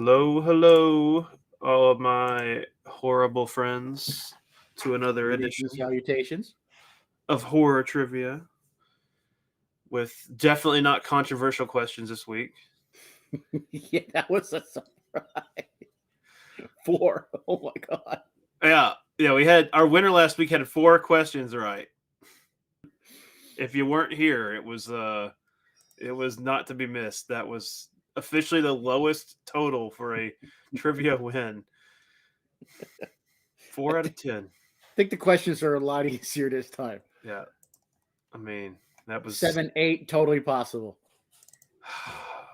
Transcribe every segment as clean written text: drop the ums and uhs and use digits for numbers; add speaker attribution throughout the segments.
Speaker 1: Hello, hello, all of my horrible friends, to another
Speaker 2: Greetings and
Speaker 1: edition
Speaker 2: salutations.
Speaker 1: of horror trivia with definitely not controversial questions this week.
Speaker 2: Yeah, that was a surprise. 4. Oh my god.
Speaker 1: Yeah, we had our winner last week had 4 questions right. If you weren't here, it was not to be missed. That was officially the lowest total for a trivia win. 4 out of 10.
Speaker 2: I think the questions are a lot easier this time.
Speaker 1: Yeah. I mean, that was
Speaker 2: 7, 8, totally possible.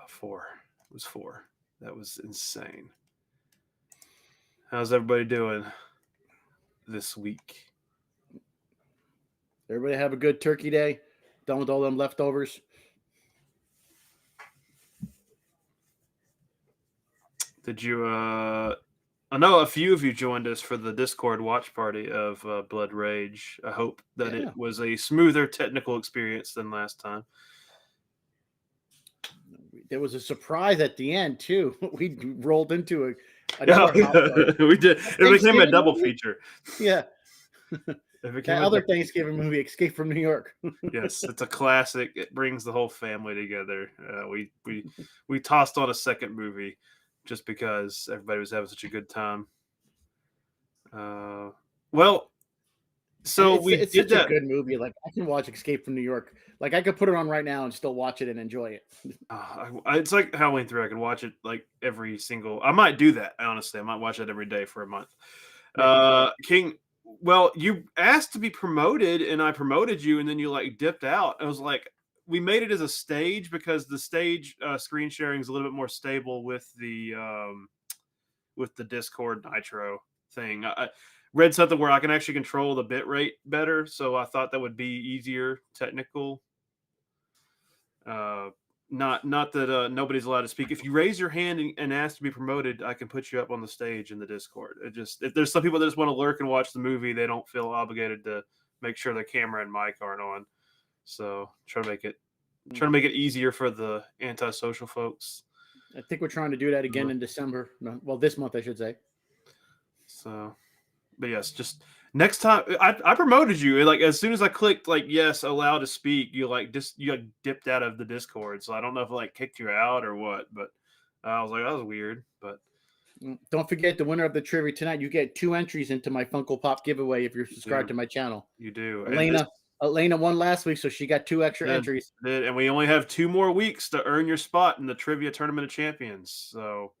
Speaker 1: 4. It was 4. That was insane. How's everybody doing this week?
Speaker 2: Everybody have a good turkey day. Done with all them leftovers.
Speaker 1: Did you I know a few of you joined us for the Discord watch party of Blood Rage. I hope that
Speaker 2: Yeah.
Speaker 1: it was a smoother technical experience than last time.
Speaker 2: There was a surprise at the end too. We rolled into
Speaker 1: Yeah,
Speaker 2: another house party.
Speaker 1: we did. It became a
Speaker 2: Thanksgiving
Speaker 1: double
Speaker 2: movie?
Speaker 1: feature.
Speaker 2: Yeah.
Speaker 1: It became
Speaker 2: That
Speaker 1: a
Speaker 2: other Thanksgiving movie, Escape from New York.
Speaker 1: Yes, it's a classic. It brings the whole family together. We tossed on a second movie just because everybody was having such a good time. Well, so
Speaker 2: it's
Speaker 1: we
Speaker 2: it's
Speaker 1: did
Speaker 2: such a
Speaker 1: that.
Speaker 2: good movie. Like I can watch Escape from New York. Like I could put it on right now and still watch it and enjoy it.
Speaker 1: It's like Halloween 3. I can watch it like every single. I might do that. Honestly, I might watch it every day for a month. King. Well, you asked to be promoted, and I promoted you, and then you like dipped out. I was like, we made it as a stage because the stage screen sharing is a little bit more stable with the Discord Nitro thing. I read something where I can actually control the bit rate better, so I thought that would be easier technical. Not that nobody's allowed to speak. If you raise your hand and ask to be promoted, I can put you up on the stage in the Discord. It just if there's some people that just want to lurk and watch the movie, they don't feel obligated to make sure their camera and mic aren't on. So try to make it easier for the antisocial folks.
Speaker 2: I think we're trying to do that again in December. No, well, this month I should say.
Speaker 1: So, but yes, just next time I promoted you. Like as soon as I clicked like yes, allow to speak, you like dipped out of the Discord. So I don't know if it like kicked you out or what, but I was like that was weird. But
Speaker 2: Don't forget the winner of the trivia tonight. You get 2 entries into my Funko Pop giveaway if you're subscribed to my channel.
Speaker 1: You do.
Speaker 2: Elena won last week, so she got 2 extra entries.
Speaker 1: And we only have 2 more weeks to earn your spot in the Trivia Tournament of Champions. So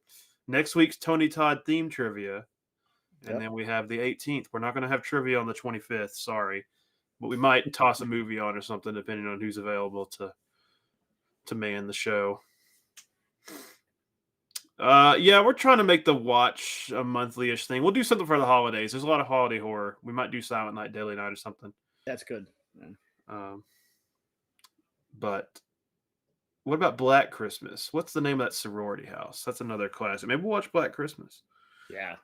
Speaker 1: next week's Tony Todd theme trivia. And then we have the 18th. We're not going to have trivia on the 25th. Sorry. But we might toss a movie on or something, depending on who's available to man the show. Yeah, we're trying to make the watch a monthly-ish thing. We'll do something for the holidays. There's a lot of holiday horror. We might do Silent Night, Deadly Night or something.
Speaker 2: That's good.
Speaker 1: But what about Black Christmas? What's the name of that sorority house? That's another classic. Maybe we'll watch Black Christmas.
Speaker 2: Yeah.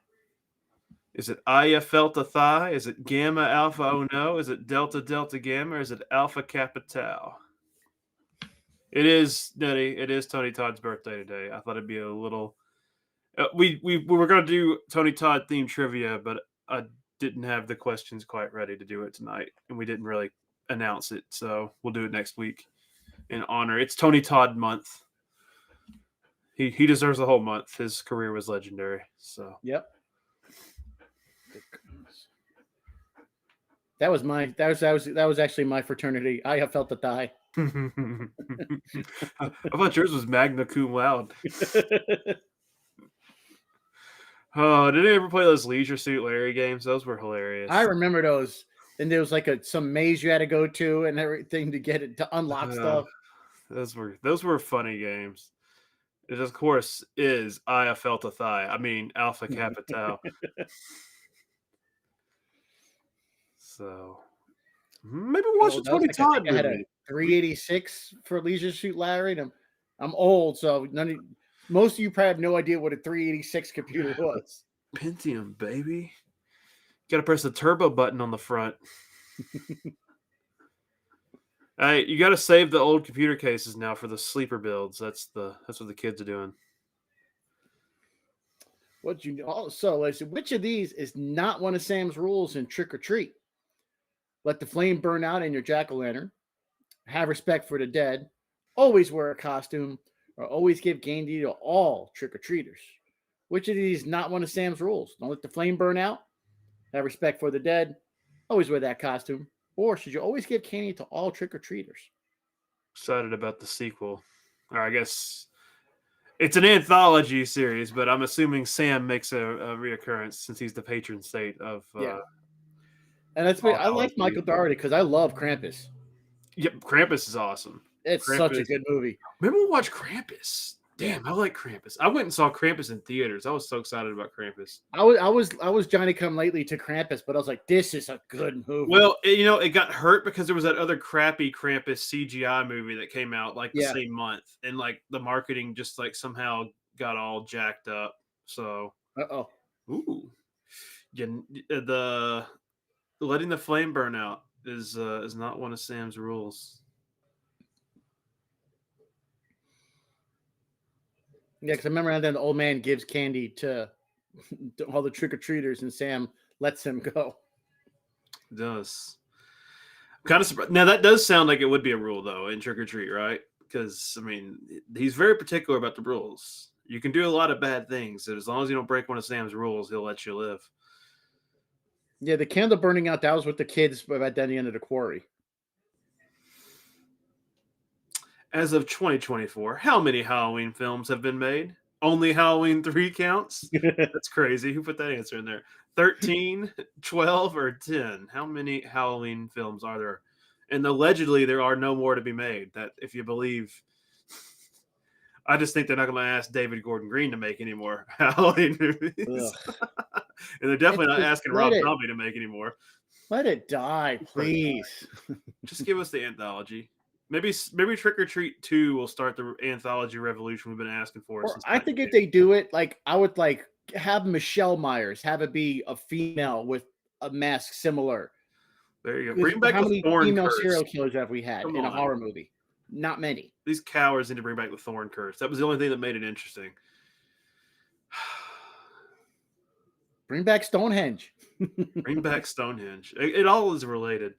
Speaker 1: Is it Aya Felta Thigh? Is it Gamma Alpha Oh No? Is it Delta Delta Gamma? Or is it Alpha Kappa Tau? It is, Nettie. It is Tony Todd's birthday today. I thought it'd be a little. We were going to do Tony Todd themed trivia, but I didn't have the questions quite ready to do it tonight, and we didn't really announce it. So we'll do it next week in honor. It's Tony Todd month. He deserves the whole month. His career was legendary. So
Speaker 2: yep. That was actually my fraternity. I have felt the tie.
Speaker 1: I thought yours was magna cum laude. Oh, did they ever play those Leisure Suit Larry games? Those were hilarious.
Speaker 2: I remember those. And there was like some maze you had to go to and everything to get it to unlock stuff.
Speaker 1: Those were funny games. It of course is I felt a thigh. I mean Alpha Kappa Tau. So maybe watch a Tony Todd movie.
Speaker 2: I had a 386 for Leisure Suit Larry. And I'm old, so most of you probably have no idea what a 386 computer was.
Speaker 1: Pentium, baby. Got to press the turbo button on the front. Hey, you got to save the old computer cases now for the sleeper builds. That's what the kids are doing.
Speaker 2: What you also I said, which of these is not one of Sam's rules in Trick or Treat? Let the flame burn out in your jack o' lantern. Have respect for the dead. Always wear a costume, or always give candy to all trick or treaters. Which of these is not one of Sam's rules? Don't let the flame burn out. Have respect for the dead. Always wear that costume. Or should you always give candy to all trick or treaters?
Speaker 1: Excited about the sequel. Or I guess it's an anthology series, but I'm assuming Sam makes a reoccurrence since he's the patron saint of.
Speaker 2: Yeah. And that's
Speaker 1: all
Speaker 2: I like
Speaker 1: holidays.
Speaker 2: Michael Dougherty because I love Krampus.
Speaker 1: Yep, Krampus is awesome.
Speaker 2: It's such a good movie.
Speaker 1: Remember we watched Krampus? Damn, I like Krampus. I went and saw Krampus in theaters. I was so excited about Krampus.
Speaker 2: I was Johnny Come Lately to Krampus, but I was like, this is a good movie.
Speaker 1: Well, it got hurt because there was that other crappy Krampus CGI movie that came out like the same month, and like the marketing just like somehow got all jacked up. So, ooh, yeah, the letting the flame burn out is not one of Sam's rules.
Speaker 2: Yeah, because I remember then the old man gives candy to all the trick or treaters, and Sam lets him go.
Speaker 1: It does. I'm kind of surprised. Now that does sound like it would be a rule though in Trick or Treat, right? Because I mean, he's very particular about the rules. You can do a lot of bad things, and as long as you don't break one of Sam's rules, he'll let you live.
Speaker 2: Yeah, the candle burning out, that was with the kids at the end of the quarry.
Speaker 1: As of 2024, how many Halloween films have been made? Only Halloween 3 counts? That's crazy. Who put that answer in there? 13, 12, or 10? How many Halloween films are there? And allegedly, there are no more to be made. That, if you believe, I just think they're not going to ask David Gordon Green to make any more Halloween movies. And they're definitely not asking Rob Zombie to make any more.
Speaker 2: Let it die, please.
Speaker 1: Just give us the anthology. Maybe Trick or Treat 2 will start the anthology revolution we've been asking for.
Speaker 2: Or I think if they do it, like I would like have Michelle Myers, have it be a female with a mask similar.
Speaker 1: There you go. Bring back
Speaker 2: how
Speaker 1: the
Speaker 2: many
Speaker 1: Thorn
Speaker 2: female
Speaker 1: Curse.
Speaker 2: serial killers have we had in a horror movie? Not many.
Speaker 1: These cowards need to bring back the Thorn Curse. That was the only thing that made it interesting.
Speaker 2: Bring back Stonehenge.
Speaker 1: Bring back Stonehenge. It all is related.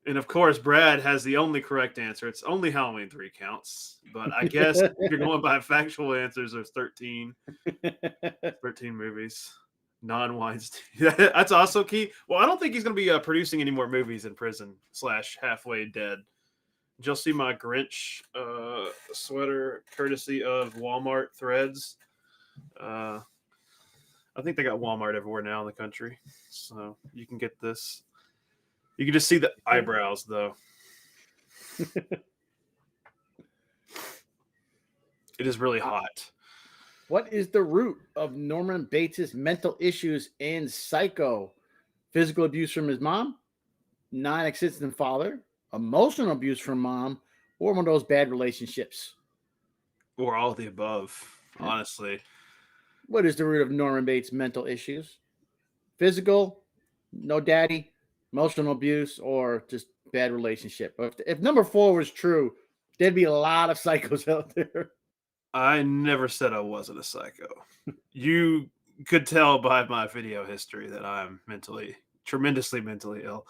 Speaker 1: And of course, Brad has the only correct answer. It's only Halloween 3 counts. But I guess if you're going by factual answers, there's 13. 13 movies. Non-Weinstein. That's also key. Well, I don't think he's going to be producing any more movies in prison / halfway dead. Did y'all see my Grinch sweater courtesy of Walmart Threads? I think they got Walmart everywhere now in the country. So you can get this. You can just see the eyebrows, though. It is really hot.
Speaker 2: What is the root of Norman Bates' mental issues in Psycho? Physical abuse from his mom, non-existent father, emotional abuse from mom, or one of those bad relationships?
Speaker 1: Or all of the above, honestly.
Speaker 2: What is the root of Norman Bates' mental issues? Physical, no daddy, emotional abuse, or just bad relationship? If number 4 was true, there'd be a lot of psychos out there.
Speaker 1: I never said I wasn't a psycho. You could tell by my video history that I'm tremendously mentally ill.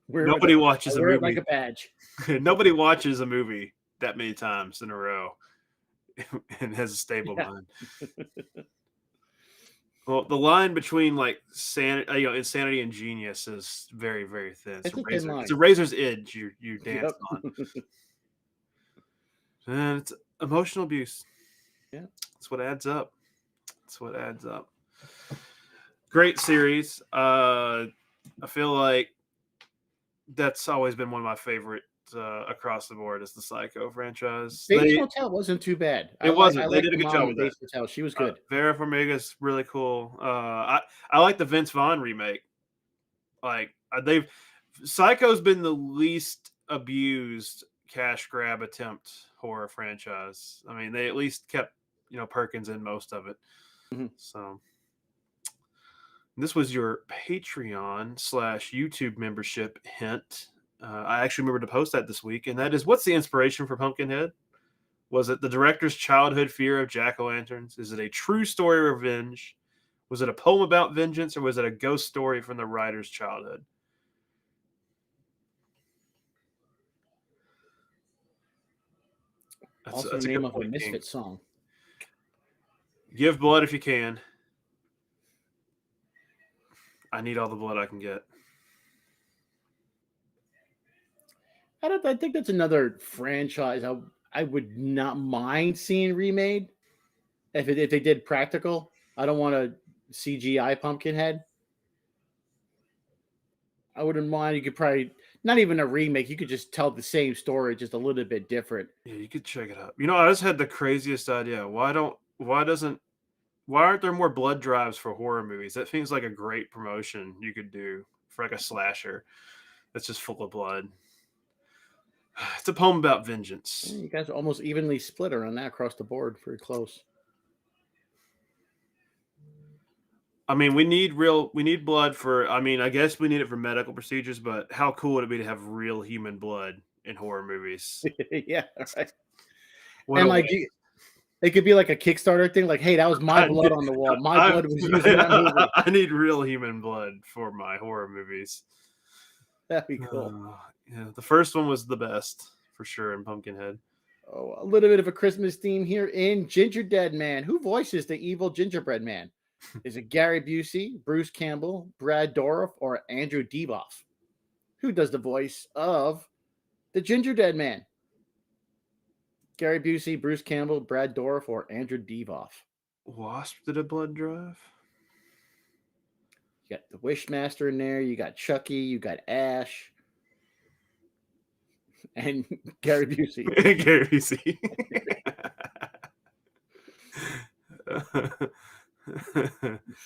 Speaker 1: Nobody watches a movie
Speaker 2: like a badge.
Speaker 1: Nobody watches a movie that many times in a row and has a stable mind. Well, the line between like insanity and genius is very, very thin. It's a razor's edge you dance on. And it's emotional abuse.
Speaker 2: Yeah.
Speaker 1: That's what adds up. Great series. I feel like that's always been one of my favorite across the board is the Psycho franchise.
Speaker 2: Bates Motel wasn't too bad.
Speaker 1: It wasn't. They did a good job with
Speaker 2: Bates Motel. She was good.
Speaker 1: Vera Farmiga's really cool. I like the Vince Vaughn remake. Like Psycho's been the least abused cash grab attempt horror franchise. I mean, they at least kept Perkins in most of it.
Speaker 2: Mm-hmm.
Speaker 1: So this was your Patreon / YouTube membership hint. I actually remember to post that this week, and that is, what's the inspiration for Pumpkinhead? Was it the director's childhood fear of jack-o'-lanterns? Is it a true story of revenge? Was it a poem about vengeance, or was it a ghost story from the writer's childhood?
Speaker 2: Also,
Speaker 1: That's
Speaker 2: the
Speaker 1: a good
Speaker 2: name of a
Speaker 1: point, King.
Speaker 2: Misfit song.
Speaker 1: Give blood if you can. I need all the blood I can get.
Speaker 2: I think that's another franchise I would not mind seeing remade if they did practical. I don't want a CGI Pumpkinhead. I wouldn't mind. You could probably not even a remake. You could just tell the same story, just a little bit different.
Speaker 1: Yeah, you could check it out. I just had the craziest idea. Why aren't there more blood drives for horror movies? That seems like a great promotion you could do for like a slasher that's just full of blood. It's a poem about vengeance.
Speaker 2: You guys are almost evenly split on that across the board. Pretty close.
Speaker 1: I mean, we need blood for. I mean, I guess we need it for medical procedures, but how cool would it be to have real human blood in horror movies?
Speaker 2: Yeah, right.
Speaker 1: What
Speaker 2: And
Speaker 1: a
Speaker 2: like,
Speaker 1: waste.
Speaker 2: it could be like a Kickstarter thing. Like, hey, that was my blood on the wall. My blood was used in that movie.
Speaker 1: I need real human blood for my horror movies.
Speaker 2: That'd be cool.
Speaker 1: Yeah, the first one was the best for sure in Pumpkinhead.
Speaker 2: Oh, a little bit of a Christmas theme here in Gingerdead Man. Who voices the evil gingerbread man? Is it Gary Busey, Bruce Campbell, Brad Dourif, or Andrew Divoff? Who does the voice of the Gingerdead Man? Gary Busey, Bruce Campbell, Brad Dourif, or Andrew Divoff?
Speaker 1: Wasp did a blood drive.
Speaker 2: You got the Wishmaster in there. You got Chucky. You got Ash. And Gary Busey.
Speaker 1: Gary Busey.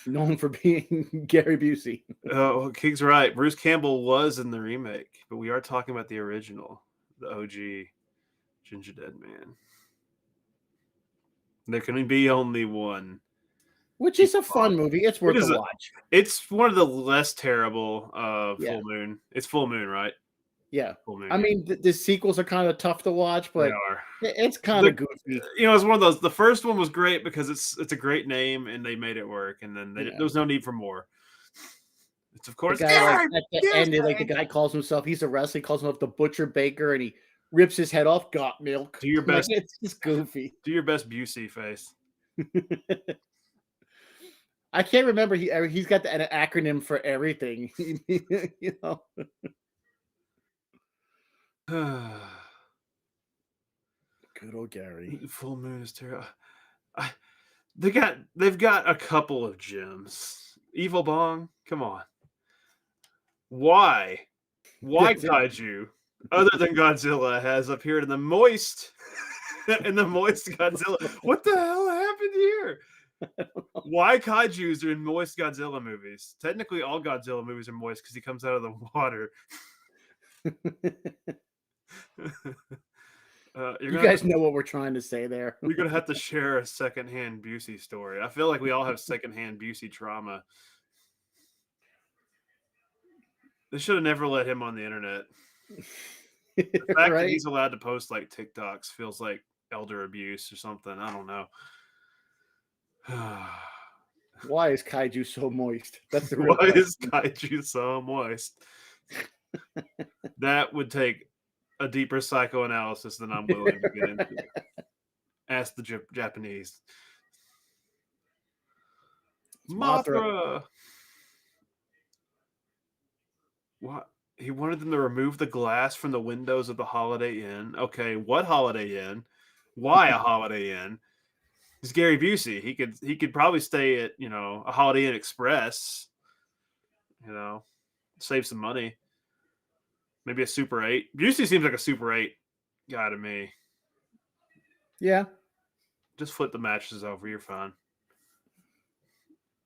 Speaker 2: Known for being Gary Busey.
Speaker 1: Oh, King's right. Bruce Campbell was in the remake, but we are talking about the original, the OG Gingerdead Man. There can be only one.
Speaker 2: Which is a fun movie. It's worth a watch.
Speaker 1: It's one of the less terrible
Speaker 2: Yeah.
Speaker 1: Full Moon. It's Full Moon, right?
Speaker 2: Yeah.
Speaker 1: Full Moon.
Speaker 2: I mean, the sequels are kind of tough to watch, but it's kind of goofy.
Speaker 1: It's one of those. The first one was great because it's a great name and they made it work, and then there was no need for more. It's of course
Speaker 2: the guy, at the end, the guy calls himself. He's a wrestler. He calls himself the Butcher Baker, and he rips his head off. Got milk.
Speaker 1: Do your best.
Speaker 2: It's just goofy.
Speaker 1: Do your best Busey face.
Speaker 2: I can't remember. He's got an acronym for everything. You know. Good old Gary.
Speaker 1: Full Moon is terrible. They've got a couple of gems. Evil Bong, come on. Why kaiju other than Godzilla has appeared in the moist Godzilla? What the hell happened here? Why kaijus are in moist Godzilla movies? Technically, all Godzilla movies are moist because he comes out of the water.
Speaker 2: You guys know what we're trying to say there.
Speaker 1: You're going to have to share a secondhand Busey story. I feel like we all have secondhand Busey trauma. They should have never let him on the internet. The fact that he's allowed to post like TikToks feels like elder abuse or something. I don't know.
Speaker 2: Why is kaiju so moist? That's the
Speaker 1: real Why question. Is kaiju so moist? That would take a deeper psychoanalysis than I'm willing to get into. Ask the Japanese. Mothra. What? He wanted them to remove the glass from the windows of the Holiday Inn. Okay, what Holiday Inn? Why a Holiday Inn? It's Gary Busey. He could probably stay at, a Holiday Inn Express. Save some money. Maybe a Super 8. Busey seems like a Super 8 guy to me.
Speaker 2: Yeah.
Speaker 1: Just flip the mattresses over. You're fine.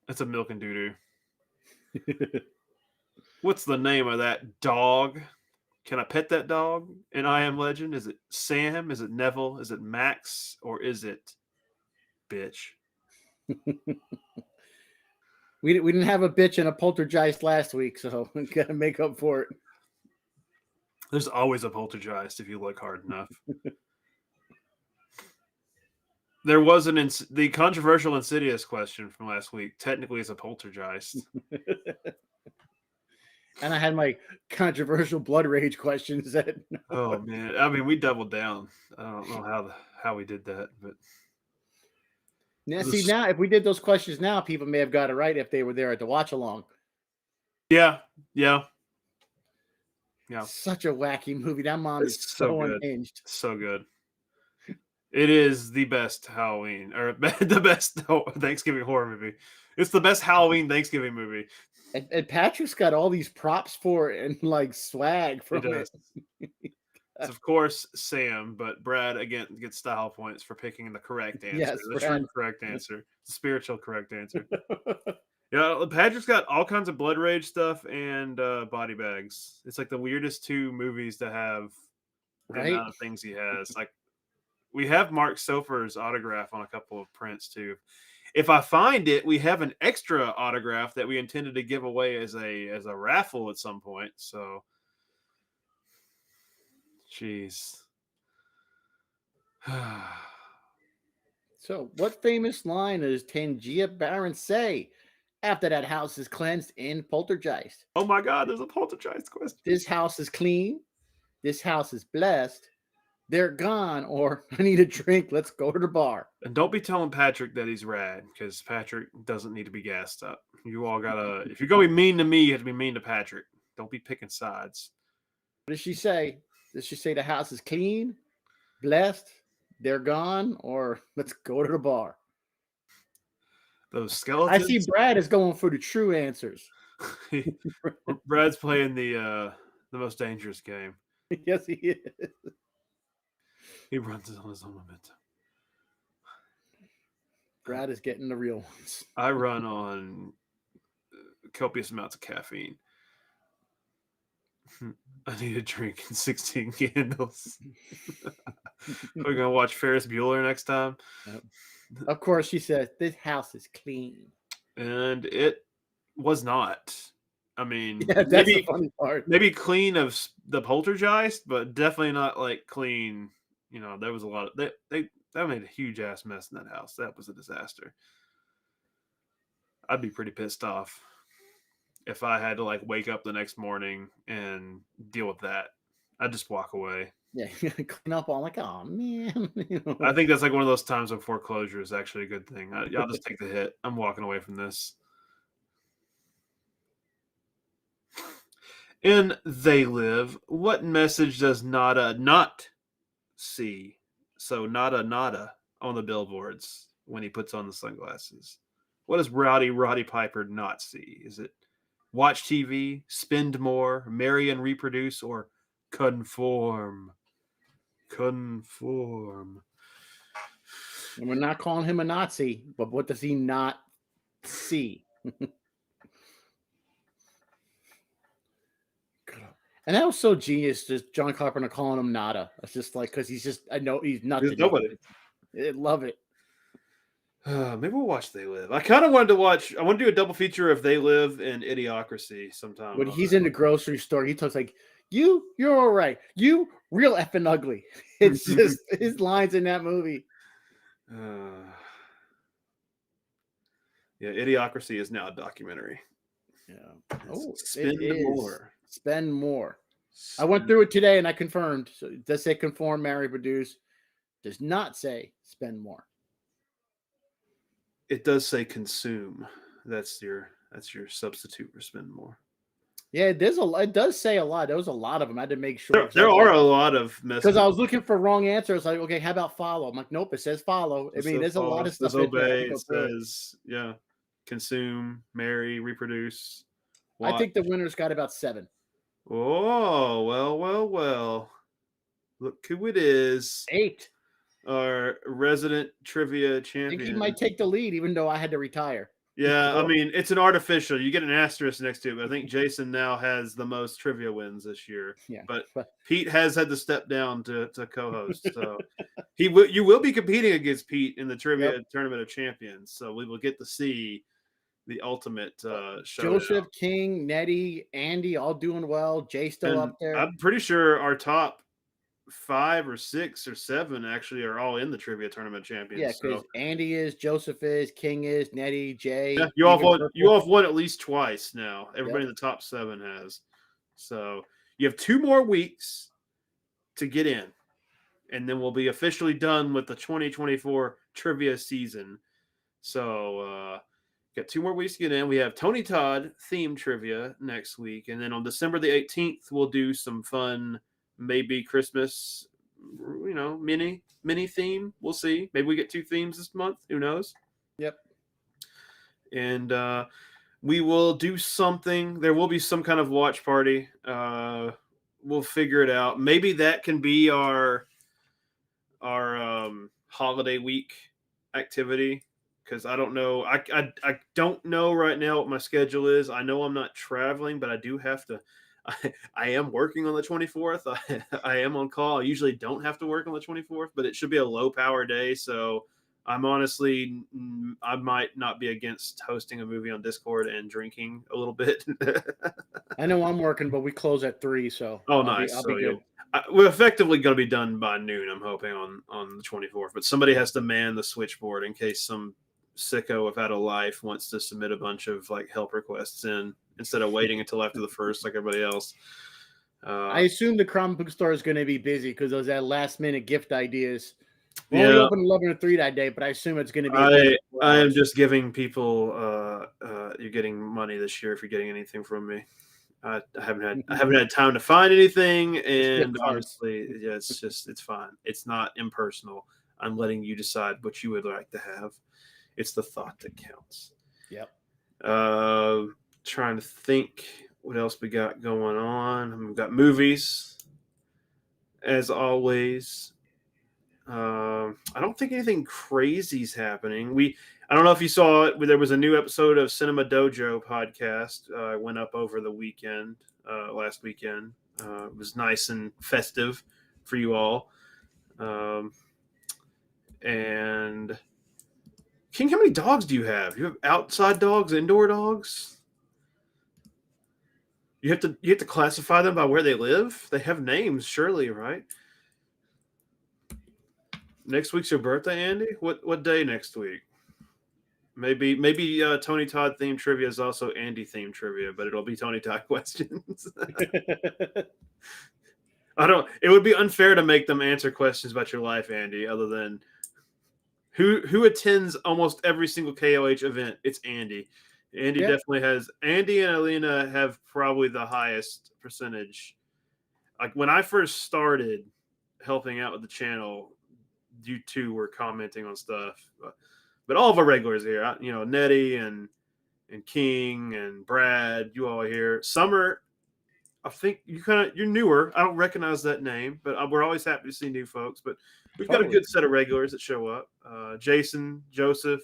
Speaker 1: That's a milk and doo-doo. What's the name of that dog? Can I pet that dog in I Am Legend? Is it Sam? Is it Neville? Is it Max? Or is it bitch?
Speaker 2: We didn't have a bitch and a poltergeist last week, so we got to make up for it.
Speaker 1: There's always a poltergeist if you look hard enough. There was the controversial Insidious question from last week. Technically, is a poltergeist.
Speaker 2: And I had my controversial blood rage questions that.
Speaker 1: Oh man, I mean, we doubled down. I don't know how we did that, but
Speaker 2: Now, see, now if we did those questions now, people may have got it right if they were there at the watch along.
Speaker 1: Yeah.
Speaker 2: Such a wacky movie. That mom is so
Speaker 1: good.
Speaker 2: unhinged.
Speaker 1: So good. It is the best Halloween or the best Thanksgiving horror movie. It's the best Halloween Thanksgiving movie.
Speaker 2: And Patrick's got all these props for it and like swag from it.
Speaker 1: It's of course Sam, but Brad again gets style points for picking the correct answer.
Speaker 2: Yes,
Speaker 1: the
Speaker 2: Brad.
Speaker 1: true correct answer. The spiritual correct answer. Yeah, Patrick's got all kinds of blood rage stuff and body bags. It's like the weirdest two movies to have the amount of things he has. Like we have Mark Sofer's autograph on a couple of prints too. If I find it, we have an extra autograph that we intended to give away as a raffle at some point. So, jeez.
Speaker 2: So, what famous line does Tangia Barron say after that house is cleansed in Poltergeist?
Speaker 1: Oh my God, there's a Poltergeist question.
Speaker 2: This house is clean. This house is blessed. They're gone, or I need a drink. Let's go to the bar.
Speaker 1: And don't be telling Patrick that he's rad, because Patrick doesn't need to be gassed up. You all gotta, if you're gonna be mean to me, you have to be mean to Patrick. Don't be picking sides.
Speaker 2: What does she say? Does she say the house is clean, blessed, they're gone, or let's go to the bar?
Speaker 1: Those skeletons.
Speaker 2: I see Brad is going for the true answers.
Speaker 1: Brad's playing the most dangerous game.
Speaker 2: Yes, he is.
Speaker 1: He runs on his own momentum.
Speaker 2: Brad is getting the real ones.
Speaker 1: I run on copious amounts of caffeine. I need a drink and 16 candles. We're going to watch Ferris Bueller next time.
Speaker 2: Yep. Of course, she says, this house is clean.
Speaker 1: And it was not. I mean,
Speaker 2: yeah, that's the funny part.
Speaker 1: Maybe clean of the Poltergeist, but definitely not like clean. You know, there was a lot of they made a huge ass mess in that house. That was a disaster. I'd be pretty pissed off if I had to like wake up the next morning and deal with that. I'd just walk away.
Speaker 2: Yeah, clean up all like, oh man.
Speaker 1: I think that's like one of those times when foreclosure is actually a good thing. I'll just take the hit. I'm walking away from this. In They Live, what message does Nada not see? So nada on the billboards when he puts on the sunglasses. What does Roddy Piper not see? Is it watch TV, spend more, marry and reproduce, or conform? Conform.
Speaker 2: And we're not calling him a Nazi, but what does he not see? And that was so genius, just John Carpenter calling him Nada. It's just like, because he's just, I know he's nothing.
Speaker 1: He's nobody.
Speaker 2: I love it.
Speaker 1: Maybe we'll watch They Live. I kind of wanted to watch, I want to do a double feature of They Live and Idiocracy sometime.
Speaker 2: When he's in the grocery store, he talks like, you're all right. You real effing ugly. It's just his lines in that movie.
Speaker 1: Yeah, Idiocracy is now a documentary.
Speaker 2: Yeah.
Speaker 1: Spend more.
Speaker 2: Spend more. I went through it today and I confirmed. So it does say conform, marry, produce. Does not say spend more.
Speaker 1: It does say consume. That's your substitute for spend more.
Speaker 2: Yeah, it does say a lot. There was a lot of them. I had to make sure.
Speaker 1: There are a lot of messages.
Speaker 2: Because I was looking for wrong answers. Like, okay, how about follow? I'm like, nope, it says follow. I mean, there's a lot of stuff.
Speaker 1: It says obey. It says, yeah, consume, marry, reproduce.
Speaker 2: Watch. I think the winner's got about 7.
Speaker 1: Oh, well. Look who it is.
Speaker 2: 8.
Speaker 1: Our resident trivia champion.
Speaker 2: I think he might take the lead, even though I had to retire.
Speaker 1: Yeah, I mean, it's an artificial. You get an asterisk next to it, but I think Jason now has the most trivia wins this year.
Speaker 2: Yeah.
Speaker 1: But Pete has had to step down to co-host. So you will be competing against Pete in the trivia tournament of champions. So we will get to see the ultimate show.
Speaker 2: Joseph, King, Nettie, Andy, all doing well. Jay still up there.
Speaker 1: I'm pretty sure our top 5 or 6 or 7 actually are all in the trivia tournament
Speaker 2: Yeah,
Speaker 1: champions.
Speaker 2: because
Speaker 1: So
Speaker 2: Andy is, Joseph is, King is, Nettie, Jay.
Speaker 1: yeah, you all
Speaker 2: even
Speaker 1: have won. You
Speaker 2: Purple.
Speaker 1: all have won at least twice now. Everybody
Speaker 2: Yep.
Speaker 1: in the top 7 has. So you have 2 more weeks to get in, and then we'll be officially done with the 2024 trivia season. So got 2 more weeks to get in. We have Tony Todd themed trivia next week, and then on December the 18th, we'll do some fun, maybe Christmas, mini theme. We'll see. Maybe we get 2 themes this month. Who knows?
Speaker 2: Yep.
Speaker 1: And we will do something. There will be some kind of watch party. We'll figure it out. Maybe that can be our holiday week activity, because I don't know. I don't know right now what my schedule is. I know I'm not traveling, but I do have to. I am working on the 24th. I am on call. I usually don't have to work on the 24th, but it should be a low power day. So I'm honestly, I might not be against hosting a movie on Discord and drinking a little bit.
Speaker 2: I know I'm working, but we close at 3, so
Speaker 1: Oh,
Speaker 2: I'll
Speaker 1: nice.
Speaker 2: I'll
Speaker 1: So
Speaker 2: be good.
Speaker 1: we're effectively going to be done by noon, I'm hoping, on the 24th. But somebody has to man the switchboard in case some sicko without a life wants to submit a bunch of like help requests in instead of waiting until after the first like everybody else.
Speaker 2: I assume the comic book store is going to be busy because those that last minute gift ideas. We're
Speaker 1: Yeah.
Speaker 2: only open 11 to 3 that day, but I assume it's going to be.
Speaker 1: I am just giving people. You're getting money this year if you're getting anything from me. I haven't had time to find anything, and honestly, yeah, it's fine. It's not impersonal. I'm letting you decide what you would like to have. It's the thought that counts.
Speaker 2: Yep.
Speaker 1: Trying to think what else we got going on. We've got movies, as always. I don't think anything crazy is happening. I don't know if you saw it. There was a new episode of Cinema Dojo podcast. Went up over the weekend, last weekend. It was nice and festive for you all. And King, how many dogs do you have? You have outside dogs, indoor dogs? You have to classify them by where they live. They have names, surely, right? Next week's your birthday, Andy. What day next week? Maybe Tony Todd themed trivia is also Andy themed trivia, but it'll be Tony Todd questions. It would be unfair to make them answer questions about your life, Andy, other than who attends almost every single KOH event. It's Andy. Andy definitely has. Andy and Alina have probably the highest percentage. Like when I first started helping out with the channel, you two were commenting on stuff, but all of our regulars here, Nettie and King and Brad, you all are here. Summer, I think you're newer. I don't recognize that name, but we're always happy to see new folks. But we've got a good set of regulars that show up. Jason, Joseph,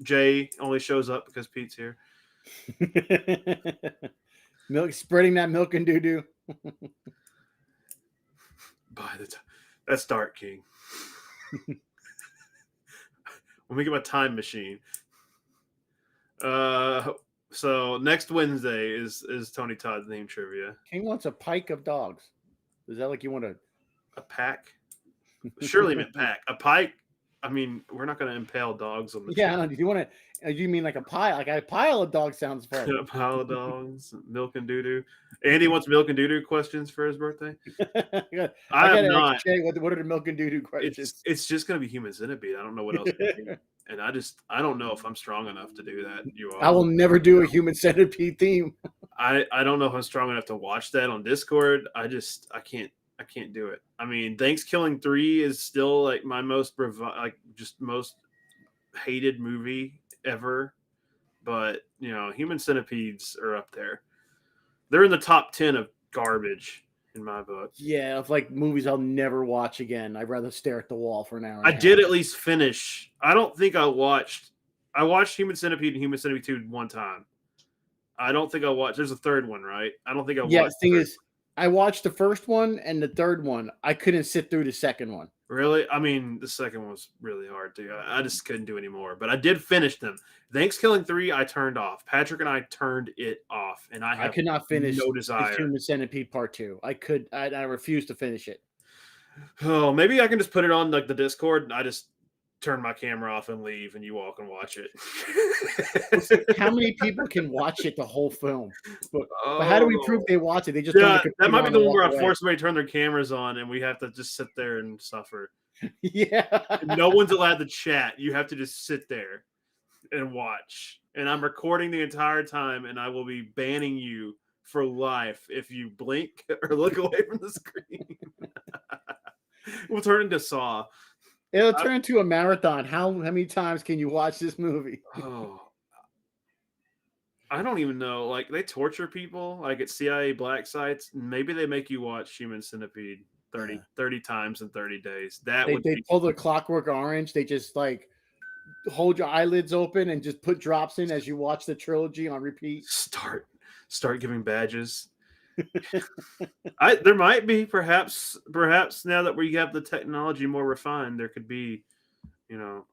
Speaker 1: Jay only shows up because Pete's here.
Speaker 2: Spreading that milk and doo-doo.
Speaker 1: That's dark, King. When we get my time machine. So next Wednesday is Tony Todd's name trivia.
Speaker 2: King wants a pike of dogs. Is that like you want
Speaker 1: a pack? Surely meant pack. A pike. I mean, we're not going to impale dogs on the
Speaker 2: channel. Do you want to? You mean like a pile? Like a pile of dogs sounds fun.
Speaker 1: A pile of dogs, milk and doo-doo. Andy wants milk and doo-doo questions for his birthday. I am not.
Speaker 2: What are the milk and doo-doo questions?
Speaker 1: It's just going to be Human Centipede. I don't know what else. And I don't know if I'm strong enough to do that. You are.
Speaker 2: I will never do a Human Centipede theme.
Speaker 1: I don't know if I'm strong enough to watch that on Discord. I can't do it. I mean, Thanksgiving 3 is still like my most hated movie ever. But, Human Centipedes are up there. They're in the top 10 of garbage in my book.
Speaker 2: Yeah, of like movies I'll never watch again. I'd rather stare at the wall for an hour.
Speaker 1: I did at least finish. I don't think I watched Human Centipede and Human Centipede 2 one time. I don't think I watched. There's a third one, right? I don't think I watched.
Speaker 2: Yeah, the thing is, I watched the first one and the third one. I couldn't sit through the second one.
Speaker 1: Really? I mean, the second one was really hard too. I just couldn't do anymore. But I did finish them. Thanksgiving 3, I turned off. Patrick and I turned it off, and I
Speaker 2: I
Speaker 1: have
Speaker 2: could not finish
Speaker 1: no
Speaker 2: the
Speaker 1: desire.
Speaker 2: Human Centipede Part 2. I refused to finish it.
Speaker 1: Oh, maybe I can just put it on like the Discord, and I just turn my camera off and leave, and you all can watch it.
Speaker 2: How many people can watch it the whole film? But how do we prove they watch it? They just turn
Speaker 1: Yeah,
Speaker 2: the
Speaker 1: that might be
Speaker 2: computer
Speaker 1: the
Speaker 2: on
Speaker 1: one where I
Speaker 2: and walk
Speaker 1: force somebody to turn their cameras on, and we have to just sit there and suffer.
Speaker 2: away. Yeah.
Speaker 1: No one's allowed to chat. You have to just sit there and watch. And I'm recording the entire time, and I will be banning you for life if you blink or look away from the screen. We'll turn into Saw.
Speaker 2: It'll turn into a marathon. How many times can you watch this movie?
Speaker 1: Oh, I don't even know. Like, they torture people, like at CIA black sites. Maybe they make you watch Human Centipede 30 times in 30 days. That
Speaker 2: They
Speaker 1: would be
Speaker 2: pull the Clockwork Orange. They just like hold your eyelids open and just put drops in as you watch the trilogy on repeat.
Speaker 1: Start giving badges. There might be perhaps now that we have the technology more refined, there could be,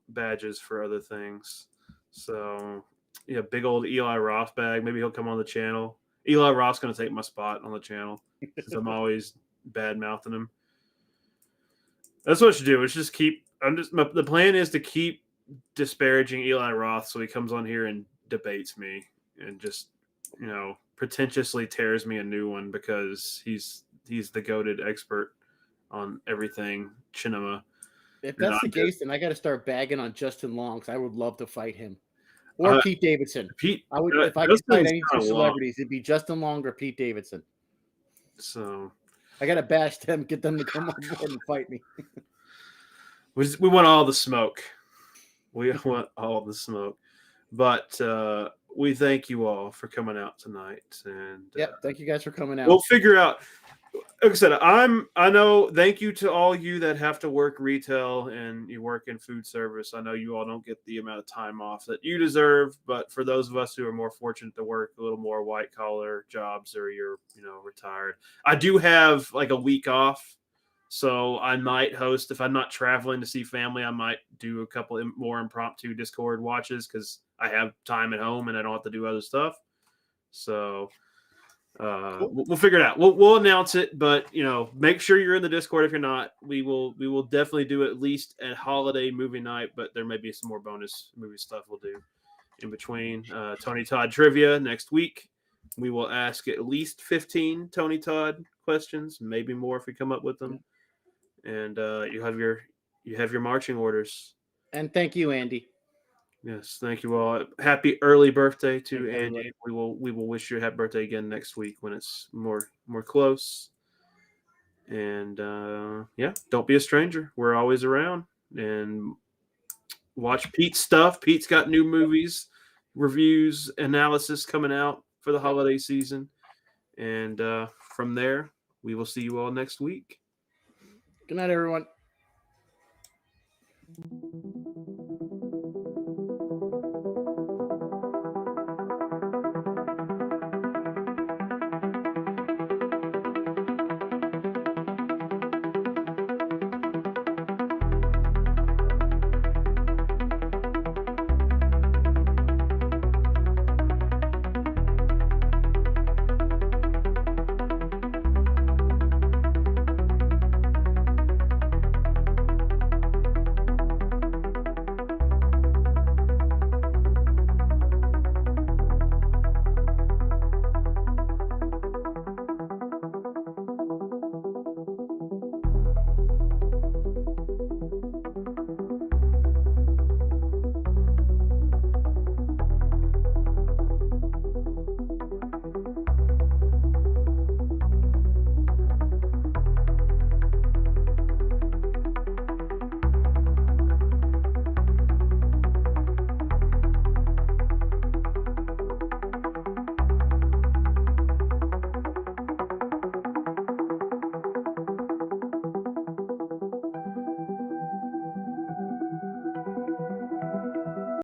Speaker 1: badges for other things. So yeah, big old Eli Roth bag. Maybe he'll come on the channel. Eli Roth's going to take my spot on the channel because I'm always bad mouthing him. That's what I should do. It's just the plan is to keep disparaging Eli Roth so he comes on here and debates me and just, pretentiously tears me a new one because he's the goated expert on everything cinema.
Speaker 2: If that's the case, then I got to start bagging on Justin Long because I would love to fight him. Or Pete Davidson. I would if I could fight any two celebrities, it'd be Justin Long or Pete Davidson.
Speaker 1: So
Speaker 2: I gotta bash them, get them to come on board and fight me.
Speaker 1: We want all the smoke. We want all the smoke. But we thank you all for coming out tonight. And
Speaker 2: thank you guys for coming out.
Speaker 1: We'll figure out. Like I said, I know. Thank you to all you that have to work retail and you work in food service. I know you all don't get the amount of time off that you deserve, but for those of us who are more fortunate to work a little more white collar jobs or you're retired, I do have like a week off, so I might host if I'm not traveling to see family. I might do a couple more impromptu Discord watches because I have time at home and I don't have to do other stuff. So. Cool. We'll figure it out. We'll announce it, but make sure you're in the Discord. If you're not, we will definitely do at least a holiday movie night, but there may be some more bonus movie stuff we'll do in between. Tony Todd trivia next week. We will ask at least 15 Tony Todd questions, maybe more if we come up with them. And you have your marching orders.
Speaker 2: And thank you, Andy.
Speaker 1: Yes, thank you all. Happy early birthday to Andy. We will wish you a happy birthday again next week when it's more close. And don't be a stranger. We're always around. And watch Pete's stuff. Pete's got new movies, reviews, analysis coming out for the holiday season. And from there, we will see you all next week.
Speaker 2: Good night, everyone.